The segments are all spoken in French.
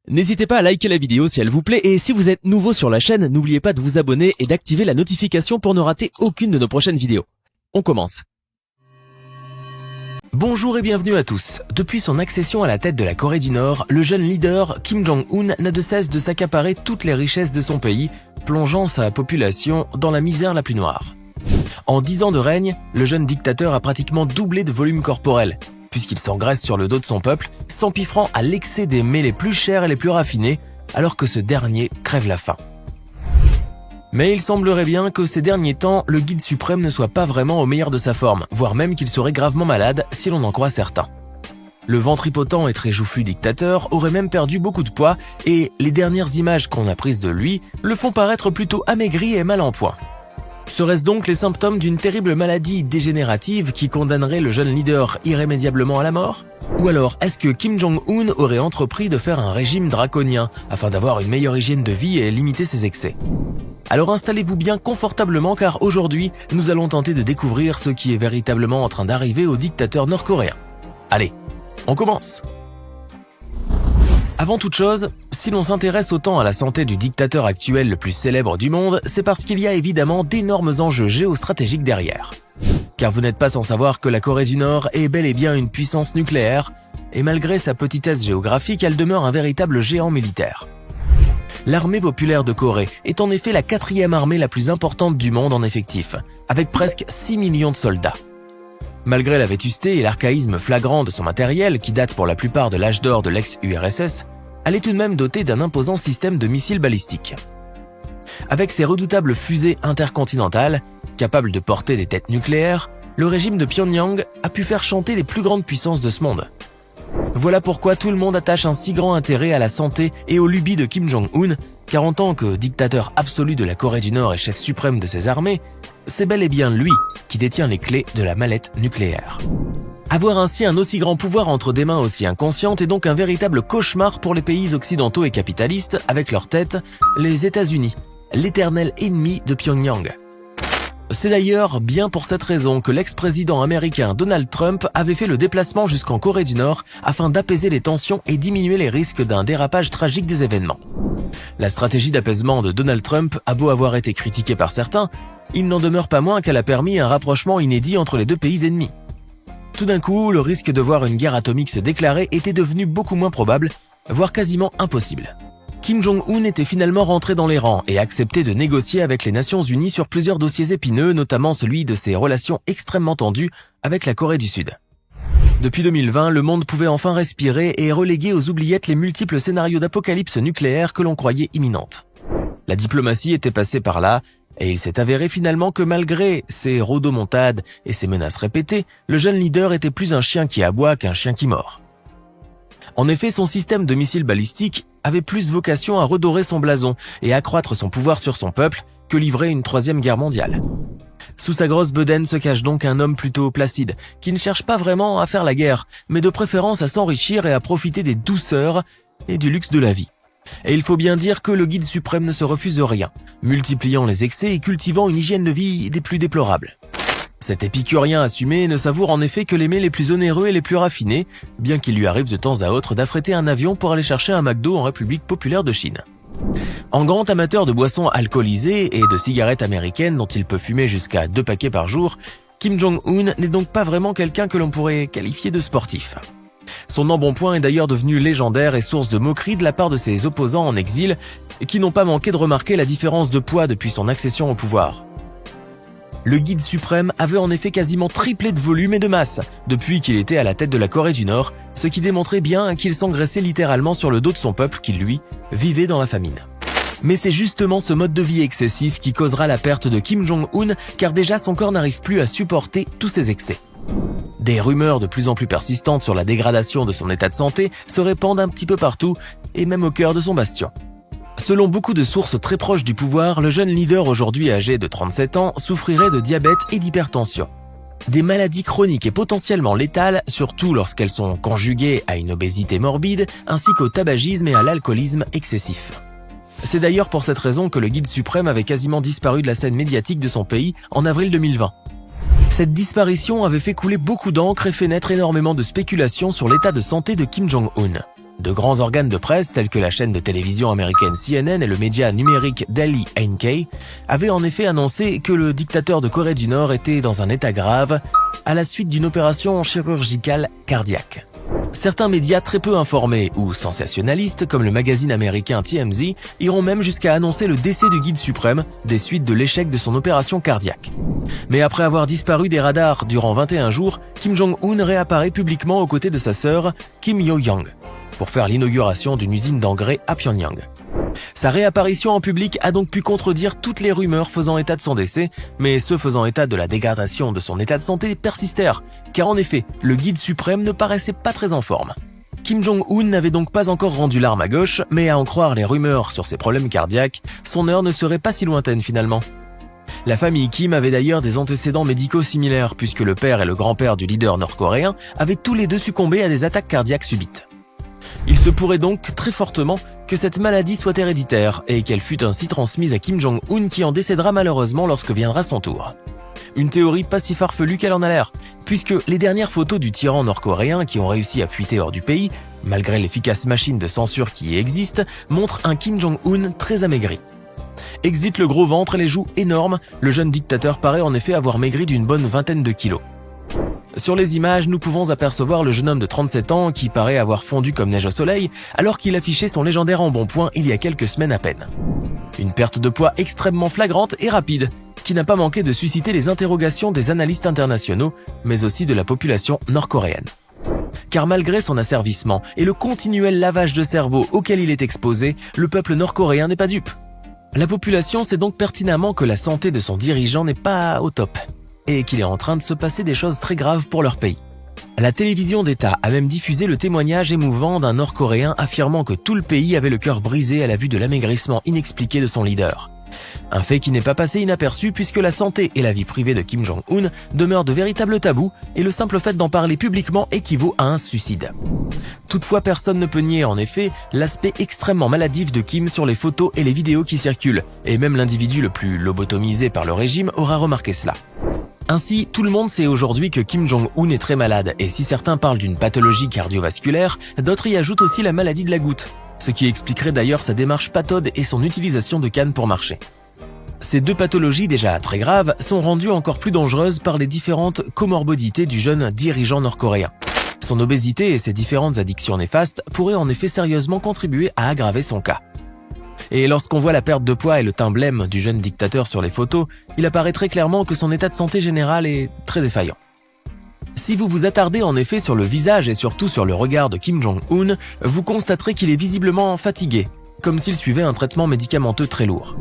N'hésitez pas à liker la vidéo si elle vous plaît et si vous êtes nouveau sur la chaîne, n'oubliez pas de vous abonner et d'activer la notification pour ne rater aucune de nos prochaines vidéos. On commence. Bonjour et bienvenue à tous. Depuis son accession à la tête de la Corée du Nord, le jeune leader Kim Jong-un n'a de cesse de s'accaparer toutes les richesses de son pays, plongeant sa population dans la misère la plus noire. En 10 ans de règne, le jeune dictateur a pratiquement doublé de volume corporel, puisqu'il s'engraisse sur le dos de son peuple, s'empiffrant à l'excès des mets les plus chers et les plus raffinés, alors que ce dernier crève la faim. Mais il semblerait bien que ces derniers temps, le guide suprême ne soit pas vraiment au meilleur de sa forme, voire même qu'il serait gravement malade si l'on en croit certains. Le ventripotent et très joufflu dictateur aurait même perdu beaucoup de poids et les dernières images qu'on a prises de lui le font paraître plutôt amaigri et mal en point. Seraient-ce donc les symptômes d'une terrible maladie dégénérative qui condamnerait le jeune leader irrémédiablement à la mort? Ou alors, est-ce que Kim Jong-un aurait entrepris de faire un régime draconien afin d'avoir une meilleure hygiène de vie et limiter ses excès? Alors installez-vous bien confortablement car aujourd'hui, nous allons tenter de découvrir ce qui est véritablement en train d'arriver au dictateur nord-coréen. Allez, on commence! Avant toute chose, si l'on s'intéresse autant à la santé du dictateur actuel le plus célèbre du monde, c'est parce qu'il y a évidemment d'énormes enjeux géostratégiques derrière. Car vous n'êtes pas sans savoir que la Corée du Nord est bel et bien une puissance nucléaire, et malgré sa petitesse géographique, elle demeure un véritable géant militaire. L'armée populaire de Corée est en effet la 4e armée la plus importante du monde en effectif, avec presque 6 millions de soldats. Malgré la vétusté et l'archaïsme flagrant de son matériel, qui date pour la plupart de l'âge d'or de l'ex-URSS, elle est tout de même dotée d'un imposant système de missiles balistiques. Avec ses redoutables fusées intercontinentales, capables de porter des têtes nucléaires, le régime de Pyongyang a pu faire chanter les plus grandes puissances de ce monde. Voilà pourquoi tout le monde attache un si grand intérêt à la santé et aux lubies de Kim Jong-un, car en tant que dictateur absolu de la Corée du Nord et chef suprême de ses armées, c'est bel et bien lui qui détient les clés de la mallette nucléaire. Avoir ainsi un aussi grand pouvoir entre des mains aussi inconscientes est donc un véritable cauchemar pour les pays occidentaux et capitalistes, avec leur tête, les États-Unis, l'éternel ennemi de Pyongyang. C'est d'ailleurs bien pour cette raison que l'ex-président américain Donald Trump avait fait le déplacement jusqu'en Corée du Nord afin d'apaiser les tensions et diminuer les risques d'un dérapage tragique des événements. La stratégie d'apaisement de Donald Trump a beau avoir été critiquée par certains, il n'en demeure pas moins qu'elle a permis un rapprochement inédit entre les deux pays ennemis. Tout d'un coup, le risque de voir une guerre atomique se déclarer était devenu beaucoup moins probable, voire quasiment impossible. Kim Jong-un était finalement rentré dans les rangs et accepté de négocier avec les Nations Unies sur plusieurs dossiers épineux, notamment celui de ses relations extrêmement tendues avec la Corée du Sud. Depuis 2020, le monde pouvait enfin respirer et reléguer aux oubliettes les multiples scénarios d'apocalypse nucléaire que l'on croyait imminentes. La diplomatie était passée par là, et il s'est avéré finalement que malgré ses rodomontades et ses menaces répétées, le jeune leader était plus un chien qui aboie qu'un chien qui mord. En effet, son système de missiles balistiques avait plus vocation à redorer son blason et accroître son pouvoir sur son peuple que livrer une 3e guerre mondiale. Sous sa grosse bedaine se cache donc un homme plutôt placide, qui ne cherche pas vraiment à faire la guerre, mais de préférence à s'enrichir et à profiter des douceurs et du luxe de la vie. Et il faut bien dire que le guide suprême ne se refuse rien, multipliant les excès et cultivant une hygiène de vie des plus déplorables. Cet épicurien assumé ne savoure en effet que les mets les plus onéreux et les plus raffinés, bien qu'il lui arrive de temps à autre d'affréter un avion pour aller chercher un McDo en République populaire de Chine. En grand amateur de boissons alcoolisées et de cigarettes américaines dont il peut fumer jusqu'à 2 paquets par jour, Kim Jong-un n'est donc pas vraiment quelqu'un que l'on pourrait qualifier de sportif. Son embonpoint est d'ailleurs devenu légendaire et source de moquerie de la part de ses opposants en exil, qui n'ont pas manqué de remarquer la différence de poids depuis son accession au pouvoir. Le guide suprême avait en effet quasiment triplé de volume et de masse depuis qu'il était à la tête de la Corée du Nord, ce qui démontrait bien qu'il s'engraissait littéralement sur le dos de son peuple qui, lui, vivait dans la famine. Mais c'est justement ce mode de vie excessif qui causera la perte de Kim Jong-un, car déjà son corps n'arrive plus à supporter tous ces excès. Des rumeurs de plus en plus persistantes sur la dégradation de son état de santé se répandent un petit peu partout, et même au cœur de son bastion. Selon beaucoup de sources très proches du pouvoir, le jeune leader aujourd'hui âgé de 37 ans souffrirait de diabète et d'hypertension. Des maladies chroniques et potentiellement létales, surtout lorsqu'elles sont conjuguées à une obésité morbide, ainsi qu'au tabagisme et à l'alcoolisme excessif. C'est d'ailleurs pour cette raison que le guide suprême avait quasiment disparu de la scène médiatique de son pays en avril 2020. Cette disparition avait fait couler beaucoup d'encre et fait naître énormément de spéculations sur l'état de santé de Kim Jong-un. De grands organes de presse tels que la chaîne de télévision américaine CNN et le média numérique Daily NK avaient en effet annoncé que le dictateur de Corée du Nord était dans un état grave à la suite d'une opération chirurgicale cardiaque. Certains médias très peu informés ou sensationnalistes comme le magazine américain TMZ iront même jusqu'à annoncer le décès du guide suprême des suites de l'échec de son opération cardiaque. Mais après avoir disparu des radars durant 21 jours, Kim Jong-un réapparaît publiquement aux côtés de sa sœur Kim Yo-young pour faire l'inauguration d'une usine d'engrais à Pyongyang. Sa réapparition en public a donc pu contredire toutes les rumeurs faisant état de son décès, mais ceux faisant état de la dégradation de son état de santé persistèrent, car en effet, le guide suprême ne paraissait pas très en forme. Kim Jong-un n'avait donc pas encore rendu l'arme à gauche, mais à en croire les rumeurs sur ses problèmes cardiaques, son heure ne serait pas si lointaine finalement. La famille Kim avait d'ailleurs des antécédents médicaux similaires, puisque le père et le grand-père du leader nord-coréen avaient tous les deux succombé à des attaques cardiaques subites. Il se pourrait donc très fortement que cette maladie soit héréditaire et qu'elle fût ainsi transmise à Kim Jong-un qui en décédera malheureusement lorsque viendra son tour. Une théorie pas si farfelue qu'elle en a l'air, puisque les dernières photos du tyran nord-coréen qui ont réussi à fuiter hors du pays, malgré l'efficace machine de censure qui y existe, montrent un Kim Jong-un très amaigri. Exit le gros ventre et les joues énormes, le jeune dictateur paraît en effet avoir maigri d'une bonne vingtaine de kilos. Sur les images, nous pouvons apercevoir le jeune homme de 37 ans qui paraît avoir fondu comme neige au soleil alors qu'il affichait son légendaire embonpoint il y a quelques semaines à peine. Une perte de poids extrêmement flagrante et rapide qui n'a pas manqué de susciter les interrogations des analystes internationaux mais aussi de la population nord-coréenne. Car malgré son asservissement et le continuel lavage de cerveau auquel il est exposé, le peuple nord-coréen n'est pas dupe. La population sait donc pertinemment que la santé de son dirigeant n'est pas au top et qu'il est en train de se passer des choses très graves pour leur pays. La télévision d'État a même diffusé le témoignage émouvant d'un Nord-Coréen affirmant que tout le pays avait le cœur brisé à la vue de l'amaigrissement inexpliqué de son leader. Un fait qui n'est pas passé inaperçu puisque la santé et la vie privée de Kim Jong-un demeurent de véritables tabous et le simple fait d'en parler publiquement équivaut à un suicide. Toutefois, personne ne peut nier en effet l'aspect extrêmement maladif de Kim sur les photos et les vidéos qui circulent, et même l'individu le plus lobotomisé par le régime aura remarqué cela. Ainsi, tout le monde sait aujourd'hui que Kim Jong-un est très malade et si certains parlent d'une pathologie cardiovasculaire, d'autres y ajoutent aussi la maladie de la goutte, ce qui expliquerait d'ailleurs sa démarche pataude et son utilisation de canne pour marcher. Ces deux pathologies déjà très graves sont rendues encore plus dangereuses par les différentes comorbidités du jeune dirigeant nord-coréen. Son obésité et ses différentes addictions néfastes pourraient en effet sérieusement contribuer à aggraver son cas. Et lorsqu'on voit la perte de poids et le teint blême du jeune dictateur sur les photos, il apparaît très clairement que son état de santé général est très défaillant. Si vous vous attardez en effet sur le visage et surtout sur le regard de Kim Jong-un, vous constaterez qu'il est visiblement fatigué, comme s'il suivait un traitement médicamenteux très lourd.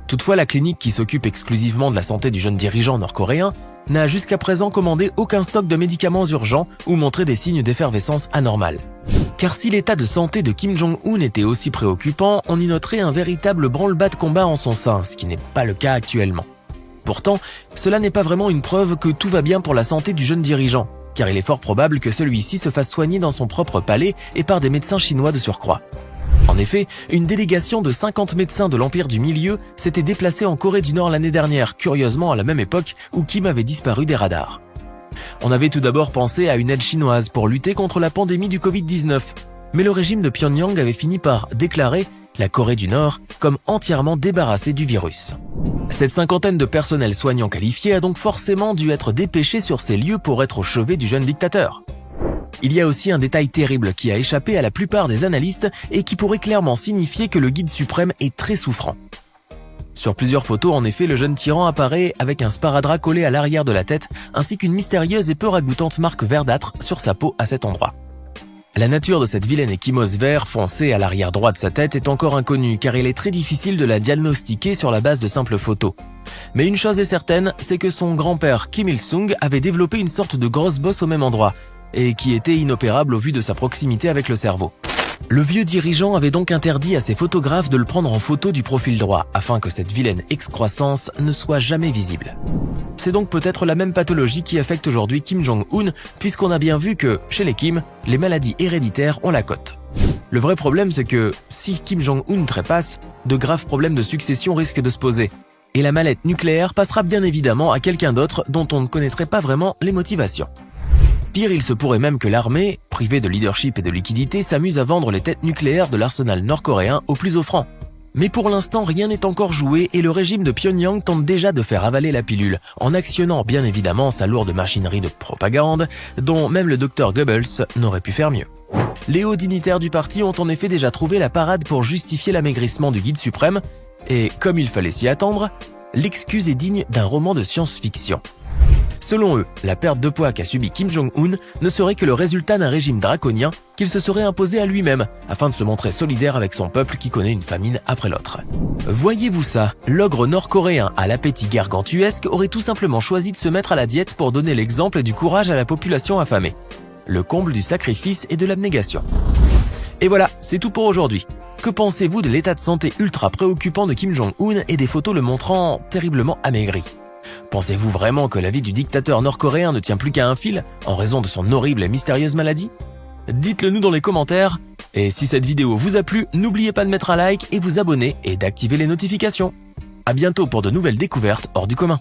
Toutefois, la clinique qui s'occupe exclusivement de la santé du jeune dirigeant nord-coréen n'a jusqu'à présent commandé aucun stock de médicaments urgents ou montré des signes d'effervescence anormale. Car si l'état de santé de Kim Jong-un était aussi préoccupant, on y noterait un véritable branle-bas de combat en son sein, ce qui n'est pas le cas actuellement. Pourtant, cela n'est pas vraiment une preuve que tout va bien pour la santé du jeune dirigeant, car il est fort probable que celui-ci se fasse soigner dans son propre palais et par des médecins chinois de surcroît. En effet, une délégation de 50 médecins de l'Empire du Milieu s'était déplacée en Corée du Nord l'année dernière, curieusement à la même époque où Kim avait disparu des radars. On avait tout d'abord pensé à une aide chinoise pour lutter contre la pandémie du Covid-19, mais le régime de Pyongyang avait fini par déclarer la Corée du Nord comme entièrement débarrassée du virus. Cette cinquantaine de personnels soignants qualifiés a donc forcément dû être dépêchée sur ces lieux pour être au chevet du jeune dictateur. Il y a aussi un détail terrible qui a échappé à la plupart des analystes et qui pourrait clairement signifier que le guide suprême est très souffrant. Sur plusieurs photos, en effet, le jeune tyran apparaît avec un sparadrap collé à l'arrière de la tête ainsi qu'une mystérieuse et peu ragoûtante marque verdâtre sur sa peau à cet endroit. La nature de cette vilaine échymose vert foncé à l'arrière droit de sa tête est encore inconnue car il est très difficile de la diagnostiquer sur la base de simples photos. Mais une chose est certaine, c'est que son grand-père Kim Il-sung avait développé une sorte de grosse bosse au même endroit et qui était inopérable au vu de sa proximité avec le cerveau. Le vieux dirigeant avait donc interdit à ses photographes de le prendre en photo du profil droit afin que cette vilaine excroissance ne soit jamais visible. C'est donc peut-être la même pathologie qui affecte aujourd'hui Kim Jong-un puisqu'on a bien vu que, chez les Kim, les maladies héréditaires ont la cote. Le vrai problème c'est que, si Kim Jong-un trépasse, de graves problèmes de succession risquent de se poser. Et la mallette nucléaire passera bien évidemment à quelqu'un d'autre dont on ne connaîtrait pas vraiment les motivations. Pire, il se pourrait même que l'armée, privée de leadership et de liquidité, s'amuse à vendre les têtes nucléaires de l'arsenal nord-coréen au plus offrant. Mais pour l'instant, rien n'est encore joué et le régime de Pyongyang tente déjà de faire avaler la pilule, en actionnant bien évidemment sa lourde machinerie de propagande, dont même le docteur Goebbels n'aurait pu faire mieux. Les hauts dignitaires du parti ont en effet déjà trouvé la parade pour justifier l'amaigrissement du guide suprême, et comme il fallait s'y attendre, l'excuse est digne d'un roman de science-fiction. Selon eux, la perte de poids qu'a subi Kim Jong-un ne serait que le résultat d'un régime draconien qu'il se serait imposé à lui-même, afin de se montrer solidaire avec son peuple qui connaît une famine après l'autre. Voyez-vous ça, l'ogre nord-coréen à l'appétit gargantuesque aurait tout simplement choisi de se mettre à la diète pour donner l'exemple du courage à la population affamée. Le comble du sacrifice et de l'abnégation. Et voilà, c'est tout pour aujourd'hui. Que pensez-vous de l'état de santé ultra préoccupant de Kim Jong-un et des photos le montrant terriblement amaigri ? Pensez-vous vraiment que la vie du dictateur nord-coréen ne tient plus qu'à un fil, en raison de son horrible et mystérieuse maladie ? Dites-le nous dans les commentaires, et si cette vidéo vous a plu, n'oubliez pas de mettre un like et vous abonner et d'activer les notifications. À bientôt pour de nouvelles découvertes hors du commun.